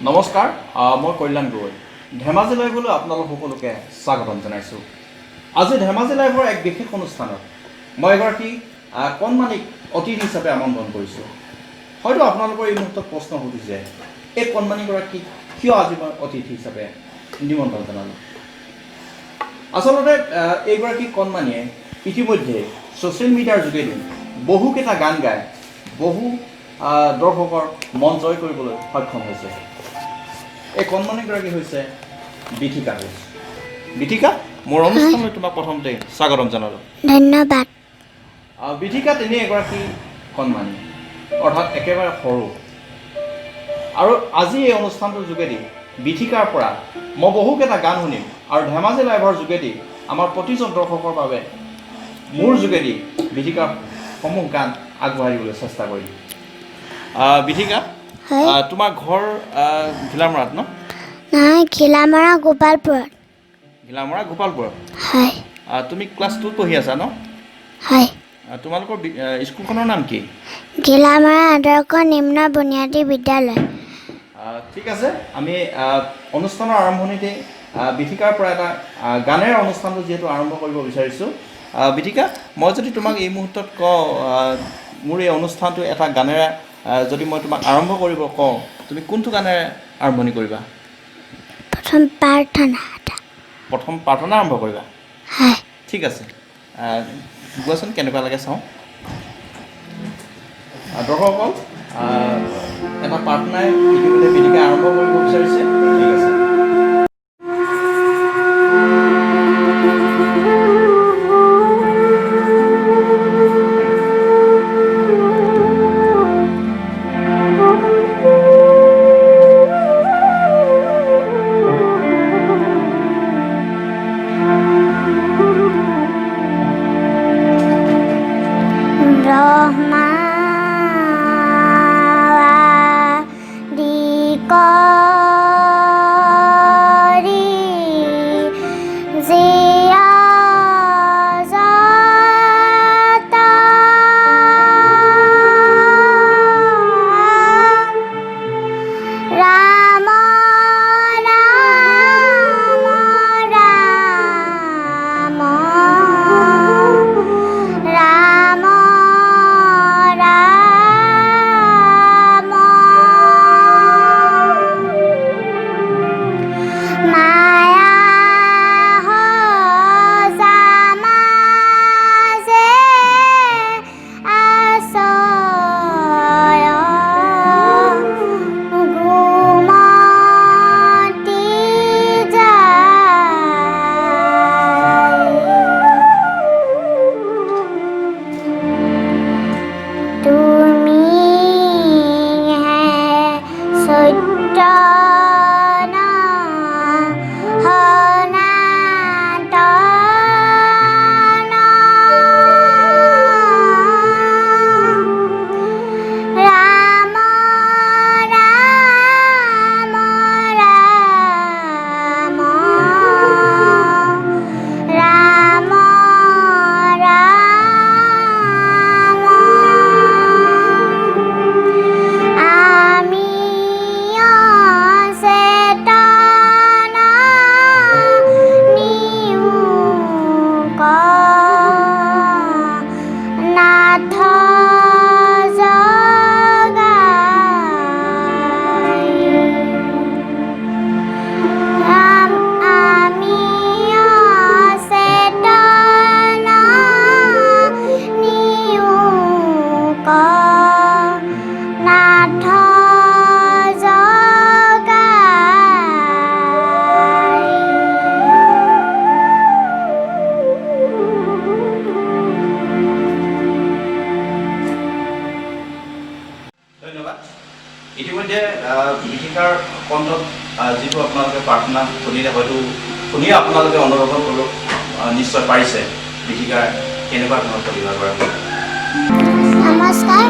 নমস্কাৰ মই কল্যাণ গগৈ ধেমাজি লাইভলৈ আপোনালোক সকলোকে স্বাগতম জনাইছোঁ। আজি ধেমাজি লাইভৰ এক বিশেষ অনুষ্ঠানত মই এগৰাকী কণমানিক অতিথি হিচাপে আমন্ত্ৰণ কৰিছোঁ। হয়তো আপোনালোকৰ এই মুহূৰ্তত প্ৰশ্ন সুধিছে, এই কণমানিগৰাকী কিয় আজি মই অতিথি হিচাপে নিমন্ত্ৰণ জনালোঁ। আচলতে এইগৰাকী কণমানিয়ে ইতিমধ্যে ছ'চিয়েল মিডিয়াৰ যোগেদি বহুকেইটা গান গাই বহু দৰ্শকৰ মন জয় কৰিবলৈ সক্ষম হৈছে। এই কণমানিগৰাকী হৈছে বিথিকা ঘোষ। বিথিকা, মোৰ অনুষ্ঠানলৈ তোমাক প্ৰথমতে স্বাগতম জনালোঁ। ধন্যবাদ। বিথিকা তেনে এগৰাকী কণমানি, অৰ্থাৎ একেবাৰে সৰু, আৰু আজি এই অনুষ্ঠানটোৰ যোগেদি বিথিকাৰ পৰা মই বহুকেইটা গান শুনিম আৰু ধেমাজি লাইভৰ যোগেদি আমাৰ প্ৰতিজন দৰ্শকৰ বাবে মোৰ যোগেদি বিথিকাৰ সমূহ গান আগবঢ়াই দিবলৈ চেষ্টা কৰিম। বিথিকা, তোমাৰ ঘৰ ঘিলামৰাত ন? নাই, ঘিলামৰা গোপালপুৰত। ঘিলামৰা গোপালপুৰত? হয়। তুমি ক্লাছ 2 পঢ়ি আছা ন? হয়। তোমালোকৰ স্কুলখনৰ নাম কি? ঘিলামৰা আদৰ্শ নিম্ন বুনিয়াদী বিদ্যালয়। ঠিক আছে, আমি অনুষ্ঠানৰ আৰম্ভণিতে বিথিকাৰ পৰা এটা গানেৰে অনুষ্ঠানটো যিহেতু আৰম্ভ কৰিব বিচাৰিছোঁ। বিথিকা, মই যদি তোমাক এই মুহূৰ্তত কওঁ মোৰ এই অনুষ্ঠানটো এটা গানেৰে যদি মই তোমাক আৰম্ভ কৰিব কওঁ, তুমি কোনটো গানেৰে আৰম্ভণি কৰিবা? প্ৰথম প্ৰাৰ্থনা আৰম্ভ কৰিবা? হয়। ঠিক আছে, গোৱাচোন কেনেকুৱা লাগে চাওঁ। দৰ্শকসকল, এটা প্ৰাৰ্থনাই ইতিমধ্যে বিথিকাই আৰম্ভ কৰিব বিচাৰিছে। ঠিক আছে। ইতিমধ্যে বিথিকাৰ কণ্ঠত যিটো আপোনালোকে প্ৰাৰ্থনা শুনিলে, হয়তো শুনিয়ে আপোনালোকে অনুভৱ কৰিব নিশ্চয় পাৰিছে বিথিকাৰ কেনেকুৱা ধৰণৰ প্ৰতিভা কৰে। নমস্কাৰ,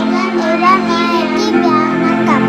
এইবাৰ মই এটি বিয়ানাম গাম।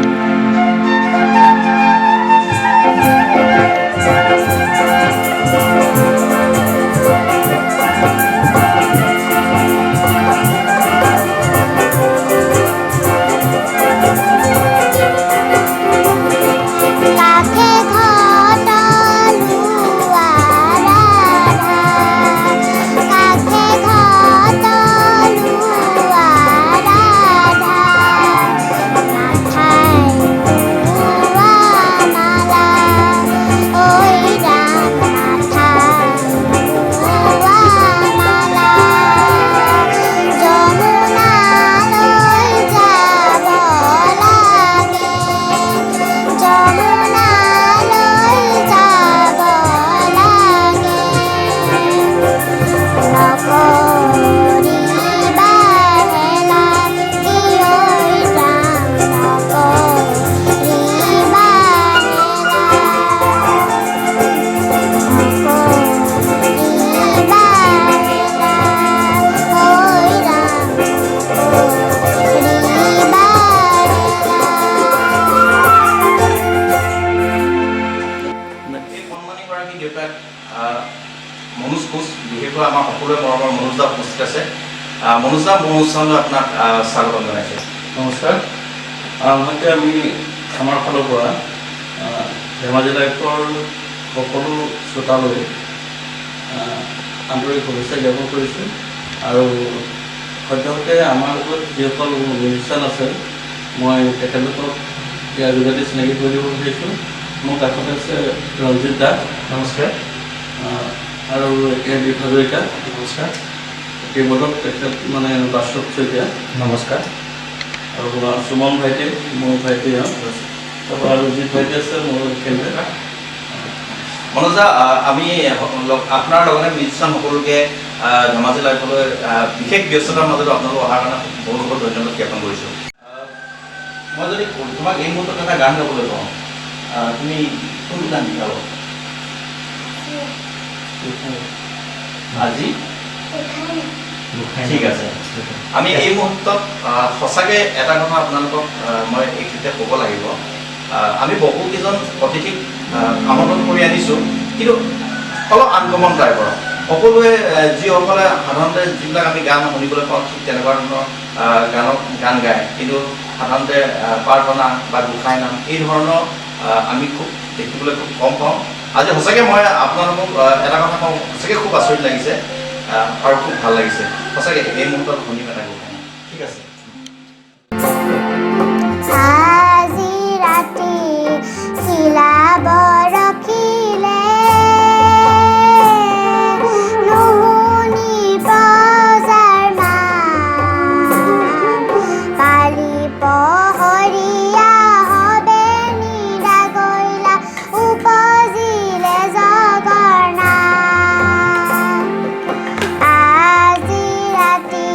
উপস্থিত আছে মনোজ দা মোৰ অনুষ্ঠানলৈ আপোনাক স্বাগতম জনাইছোঁ নমস্কাৰ আহোঁতে আমি আমাৰ ফালৰ পৰা ধেমাজি লাইফৰ সকলো শ্ৰোতালৈ আন্তৰিক শুভেচ্ছা জ্ঞাপন কৰিছোঁ আৰু সদ্যহতে আমাৰ লগত যিসকল মিউজিচিয়ান আছে মই তেখেতলোকক ইয়াৰ যোগেদি চিনাকি কৰি দিব বিচাৰিছোঁ মোৰ কাষতে আছে ৰঞ্জিত দা নমস্কাৰ আৰু এ বি হাজৰিকা নমস্কাৰ কীবৰ্ডত তেখেত মানে বাস্তৱ শইকীয়া নমস্কাৰ আৰু সুমন ভাইটি মোৰ ভাইটি তাৰপৰা আৰু জিত ভাইটি আছে মোৰ কেন্দ্ৰ মনোজ দা আমি আপোনাৰ লগতে মিউজিচিয়ান সকলোকে ধেমাজি লাইফলৈ বিশেষ ব্যস্ততাৰ মাজত আপোনালোক অহাৰ কাৰণে বহুত বহুত ধন্যবাদ জ্ঞাপন কৰিছোঁ মই যদি তোমাক এই মুহূৰ্তত এটা গান গাবলৈ কওঁ তুমি কোনটো গান গাব আজি ঠিক আছে আমি এই মুহূৰ্তত সঁচাকৈ এটা কথা আপোনালোকক মই এইখিনিতে ক'ব লাগিব আমি বহুকেইজন অতিথিক আমন্ত্ৰণ কৰি আনিছোঁ কিন্তু অলপ আনকমন টাইপৰ সকলোৱে যিসকলে সাধাৰণতে যিবিলাক আমি গান শুনিবলৈ পাওঁ ঠিক তেনেকুৱা ধৰণৰ গান গায় কিন্তু সাধাৰণতে প্ৰাৰ্থনা বা গোসাঁই নাম এই ধৰণৰ আমি খুব দেখিবলৈ খুব কম পাওঁ আজি সঁচাকৈ মই আপোনালোকক এটা কথা কওঁ সঁচাকৈ খুব আচৰিত লাগিছে আৰু খুব ভাল লাগিছে সঁচাকৈ এই মুহূৰ্তত শুনিম এটা গোসাঁই নাম ঠিক আছে আজি ৰাতি চিলাব ৰখিলে নুশুনি বজাৰ মান কালি পহৰীয়া হবে নিৰা গইলা উপজিলে জগৰ নাম আজি ৰাতি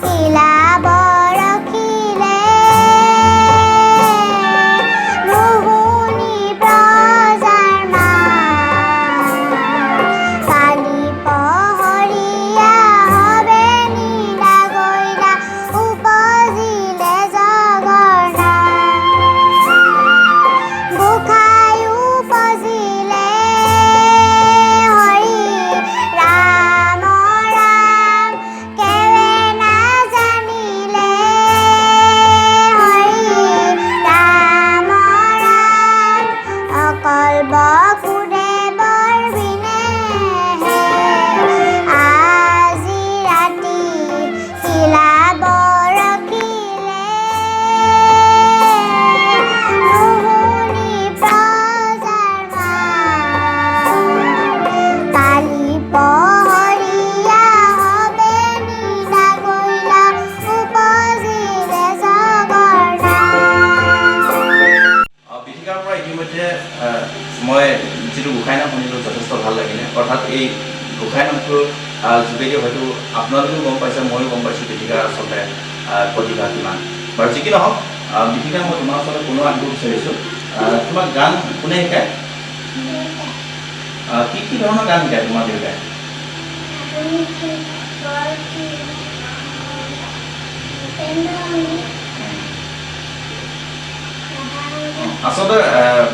চিলাব ৰখিলে নুশুনি বজাৰ মান কালি পহৰীয়া হবে নিৰা গইলা উপজিলে জগৰ নাম গোসাঁই উপজিলে হৰি ৰাম ৰাম কেলে নাজানিলে হৰি ৰাম ৰাম অকল বসুদেৱৰ বিনেহে আজি ৰাতি চিলাব ৰখিলে নুশুনি বজাৰ মান কালি পহৰীয়া হবে নিৰা গইলা উপজিলে জগৰ নাম পিঠিকাৰ পৰা ইতিমধ্যে মই যিটো গোসাঁই নাম শুনিলোঁ যথেষ্ট ভাল লাগিলে অৰ্থাৎ এই গোসাঁই নামটোৰ যোগেদি হয়তো আপোনালোকেও গম পাইছে ময়ো গম পাইছোঁ পিঠিকাৰ আচলতে প্ৰতিভা কিমান বাৰু যি কি নহওক পিঠিকা মই তোমাৰ ওচৰতে পুনৰ আহিব বিচাৰিছোঁ তোমাক গান কোনে শিকায় কি কি ধৰণৰ গান শিকায় তোমাৰ দেউতাই আচলতে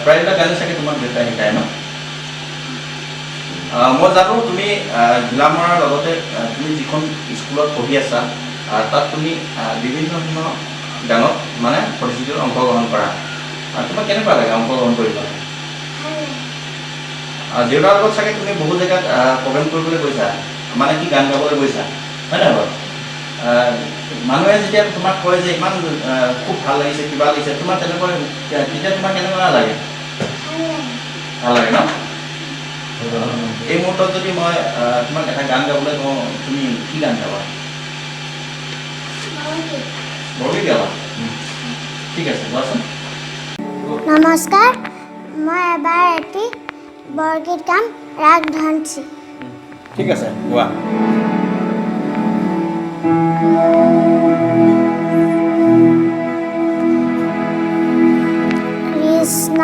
প্ৰায়বিলাক গানে চাগে তোমাক দেউতাই শিকায় ন মই জানো তুমি ঘিলামৰাৰ লগতে তুমি যিখন স্কুলত পঢ়ি আছা তাত তুমি বিভিন্ন ধৰণৰ গানত মানে প্ৰতিযোগিতাত অংশগ্ৰহণ কৰা তোমাক কেনেকুৱা লাগে অংশগ্ৰহণ কৰি পেলাই দেউতাৰ লগত চাগে তুমি বহু জেগাত প্ৰগ্ৰেম কৰিবলৈ গৈছা মানে কি গান গাবলৈ গৈছা হয় নহয় বাৰু মানুহে যেতিয়া তোমাক কয় যে ইমান খুব ভাল লাগিছে কিবা লাগিছে তোমাৰ তেনেকুৱা তেতিয়া তোমাক কেনেকুৱা লাগে ভাল লাগে ন এই মুহূৰ্তত যদি মই তোমাক এটা গান গাবলৈ কওঁ তুমি কি গান গাবা বৰগীত গাবা ঠিক আছে কোৱাচোন নমস্কাৰ মই এবাৰ এটি বৰগীত গাম ৰাগ ধনচি ঠিক আছে গোৱা কৃষ্ণ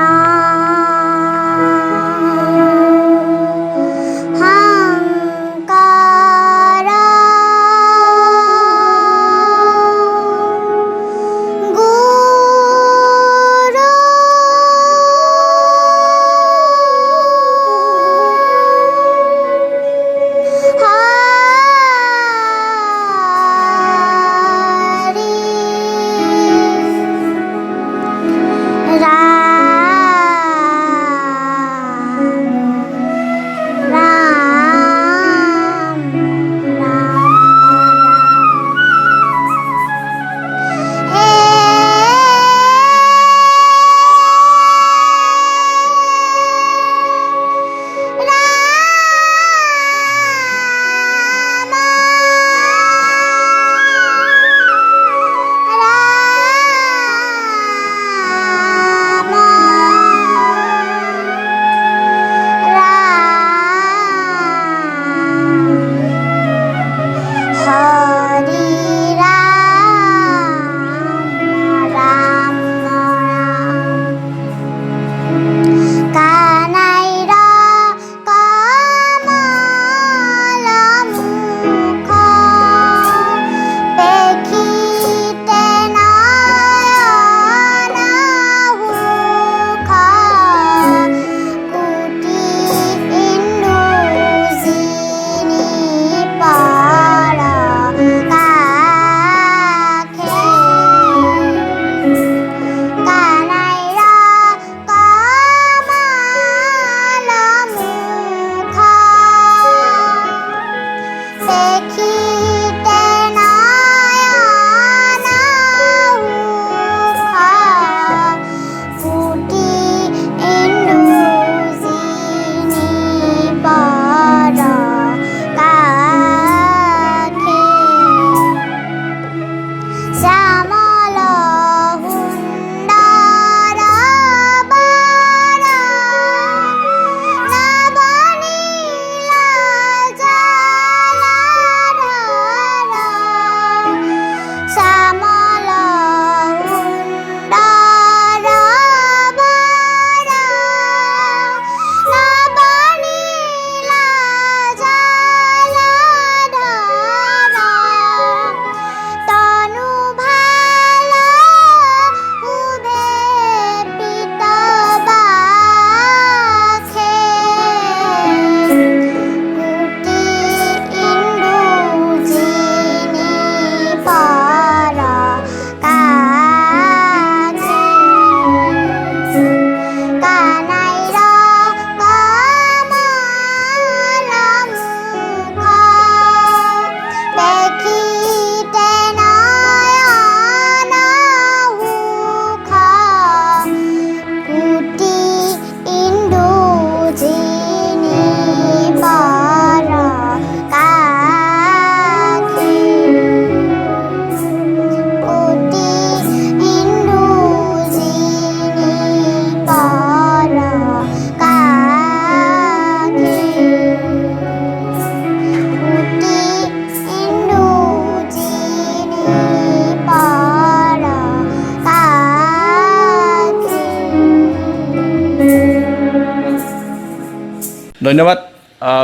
ধন্যবাদ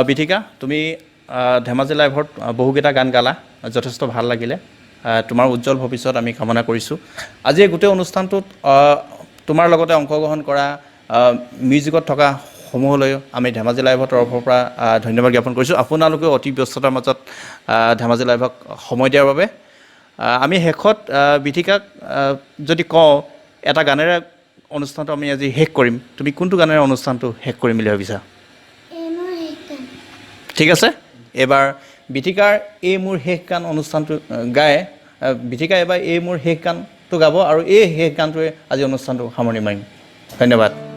বিথিকা, তুমি ধেমাজি লাইভত বহুকেইটা গান গালা, যথেষ্ট ভাল লাগিলে। তোমাৰ উজ্জ্বল ভৱিষ্যত আমি কামনা কৰিছোঁ। আজি এই গোটেই অনুষ্ঠানটোত তোমাৰ লগতে অংশগ্ৰহণ কৰা মিউজিকত থকা সমূহলৈ আমি ধেমাজি লাইভৰ তৰফৰ পৰা ধন্যবাদ জ্ঞাপন কৰিছোঁ। আপোনালোকেও অতি ব্যস্ততাৰ মাজত ধেমাজি লাইভক সময় দিয়াৰ বাবে। আমি শেষত বিথিকাক যদি কওঁ এটা গানেৰে অনুষ্ঠানটো আমি আজি শেষ কৰিম, তুমি কোনটো গানেৰে অনুষ্ঠানটো শেষ কৰিম বুলি ভাবিছা? ঠিক আছে, এবাৰ বিথিকাৰ এই মোৰ শেষ গান অনুষ্ঠানটো গাই বিথিকা এবাৰ এই মোৰ শেষ গানটো গাব আৰু এই শেষ গানটোৱে আজি অনুষ্ঠানটো সামৰণি মাৰিম। ধন্যবাদ।